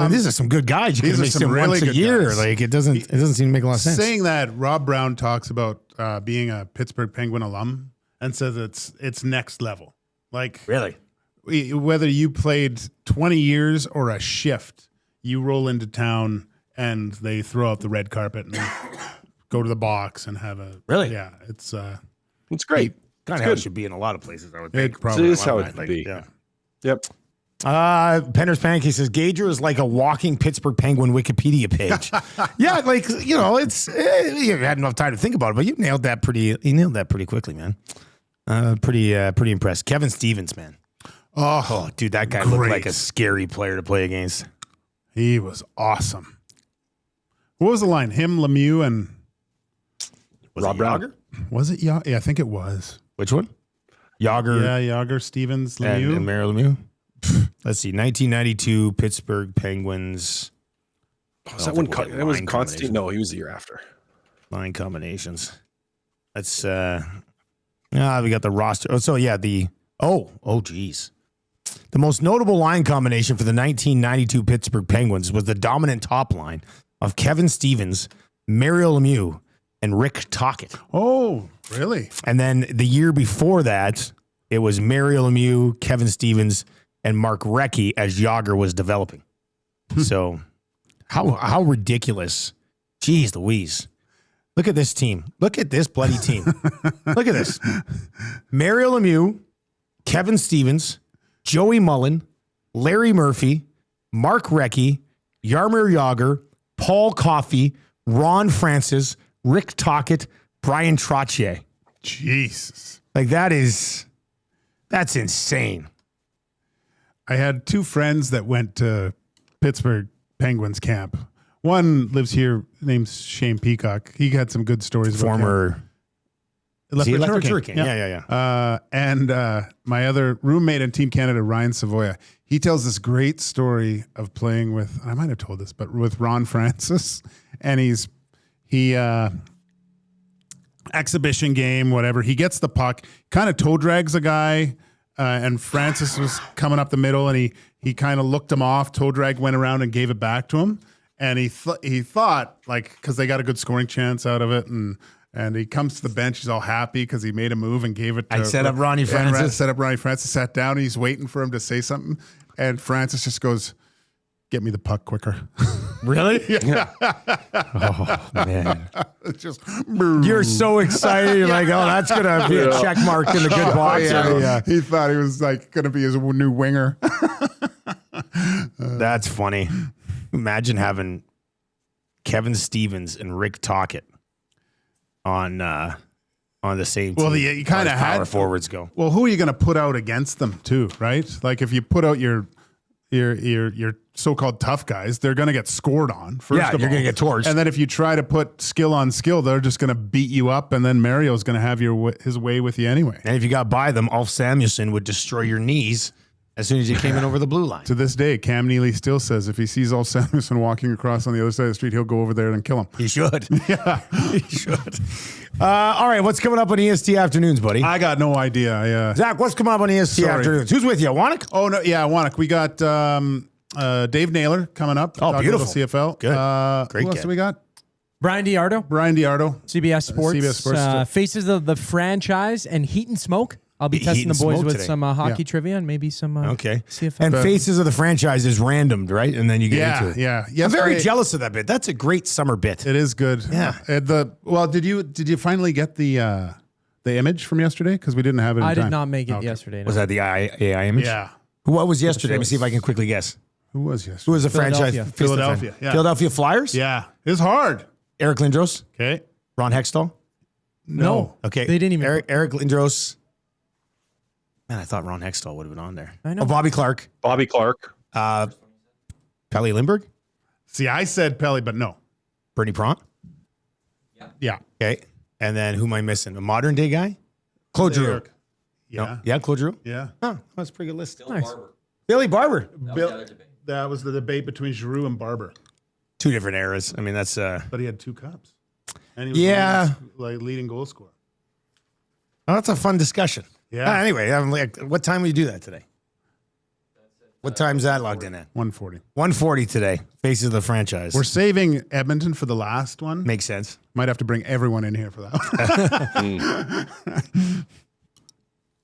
These are some good guys. You can make some really once a year. Guys. Like it doesn't seem to make a lot of sense. Saying that, Rob Brown talks about being a Pittsburgh Penguin alum and says it's next level. Like really, whether you played 20 years or a shift, you roll into town and they throw out the red carpet and go to the box and have a really. It's great. Kind of how it should be in a lot of places. I would think. It probably is how it would be. Yeah. Yep. Penner's Pancake says Gager is like a walking Pittsburgh Penguin Wikipedia page. Yeah, like it's you had enough time to think about it, but you nailed that pretty quickly, man. Pretty impressed. Kevin Stevens, man. Oh, dude, that guy looked like a scary player to play against. He was awesome. What was the line? Him, Lemieux, and Rob Yager? Was it Yager? Yeah, I think it was. Which one? Yager. Yeah, Yager, Stevens, Lemieux. And Mario Lemieux. Let's see, 1992 Pittsburgh Penguins. Was that one? That was Constantine. No, he was the year after. Line combinations. Let's. We got the roster. Oh, so yeah, geez. The most notable line combination for the 1992 Pittsburgh Penguins was the dominant top line of Kevin Stevens, Mario Lemieux, and Rick Tocchet. Oh, really? And then the year before that, it was Mario Lemieux, Kevin Stevens, and Mark Recchi as Yager was developing. So how ridiculous. Jeez Louise. Look at this team. Look at this bloody team. Look at this. Mario Lemieux, Kevin Stevens, Joey Mullen, Larry Murphy, Mark Recchi, Jaromir Jagr, Paul Coffey, Ron Francis, Rick Tocchet, Brian Trottier. Jesus. Like that's insane. I had two friends that went to Pittsburgh Penguins camp. One lives here, named Shane Peacock. He had some good stories about former Electric Hurricane. Yeah. And my other roommate in Team Canada, Ryan Savoya, he tells this great story of playing with, I might have told this, but with Ron Francis. And he exhibition game, whatever. He gets the puck, kind of toe drags a guy, and Francis was coming up the middle, and he kind of looked him off. Toe drag went around and gave it back to him. And he thought, like, because they got a good scoring chance out of it, and he comes to the bench. He's all happy because he made a move and gave it to... Set up Ronnie Francis. Set up Ronnie Francis, sat down, and he's waiting for him to say something. And Francis just goes, "Get me the puck quicker." Really? Yeah. Oh, man. It's just... You're so excited. You're like, oh, that's going to be a check mark in the good box. Yeah. He thought he was like going to be his new winger. That's funny. Imagine having Kevin Stevens and Rick Tocchet on the same team. Well, you kind of had forwards go. Well, who are you going to put out against them too, right? Like if you put out your your so-called tough guys, they're going to get scored on. First of all, you're going to get torched. And then if you try to put skill on skill, they're just going to beat you up. And then Mario's going to have his way with you anyway. And if you got by them, Ulf Samuelsson would destroy your knees as soon as you came in over the blue line. To this day, Cam Neely still says if he sees Ulf Samuelsson walking across on the other side of the street, he'll go over there and kill him. He should. Yeah. He should. All right, what's coming up on EST Afternoons, buddy? I got no idea. Zach, what's coming up on EST Afternoons? Who's with you, Wannick? Oh, no. Yeah, Wannick. We got Dave Naylor coming up. Oh, beautiful. CFL. Good. Great Who else kid. do we got? Brian Diardo, CBS Sports. Faces of the franchise and Heat and Smoke. I'll be Heat testing and the boys Smoke with today. some hockey trivia and maybe some CFL. And Faces of the Franchise is randomed, right? And then you get into it. Yeah. I'm very jealous of that bit. That's a great summer bit. It is good. Yeah. Did you finally get the image from yesterday? Because we didn't have it in I time. did not make it yesterday. No. Was that the AI image? Yeah. What was yesterday? Let me see if I can quickly guess. Who was yesterday? Who was the franchise? Philadelphia. Yeah. Philadelphia Flyers? Yeah. It's hard. Eric Lindros? Okay. Ron Hextall? No. Okay. They didn't even. Eric Lindros. Man, I thought Ron Hextall would have been on there. I know. Oh, Bobby Clark. Bobby Clark. Pelly Lindbergh. See, I said Pelly, but no. Bernie Pront. Yeah. Okay. And then who am I missing? A modern day guy? Claude Giroux. Eric. Yeah. No. Yeah, Claude Giroux. Yeah. Oh, that's a pretty good list. Nice. Billy Barber. That was the debate between Giroux and Barber. Two different eras. I mean, that's But he had 2 cups. And he was leading goal scorer. oh, that's a fun discussion. Yeah. Anyway, I'm like, what time will you do that today? What time's that logged in at? 140. 1:40 today. Faces of the Franchise. We're saving Edmonton for the last one. Makes sense. Might have to bring everyone in here for that one.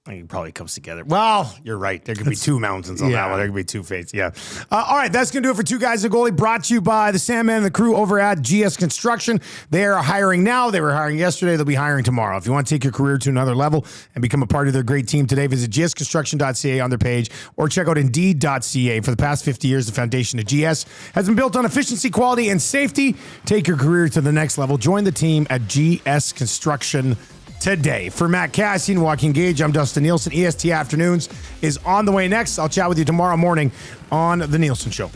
I think it probably comes together. Well, you're right. There could be 2 mountains on that one. There could be 2 fates. Yeah. All right. That's going to do it for Two Guys, a Goalie, brought to you by the Sandman and the crew over at GS Construction. They are hiring now. They were hiring yesterday. They'll be hiring tomorrow. If you want to take your career to another level and become a part of their great team today, visit gsconstruction.ca on their page or check out indeed.ca. For the past 50 years, the foundation of GS has been built on efficiency, quality, and safety. Take your career to the next level. Join the team at GS Construction today. For Matt Kassian, Joaquin Gage, I'm Dustin Nielson. EST Afternoons is on the way next. I'll chat with you tomorrow morning on The Nielson Show.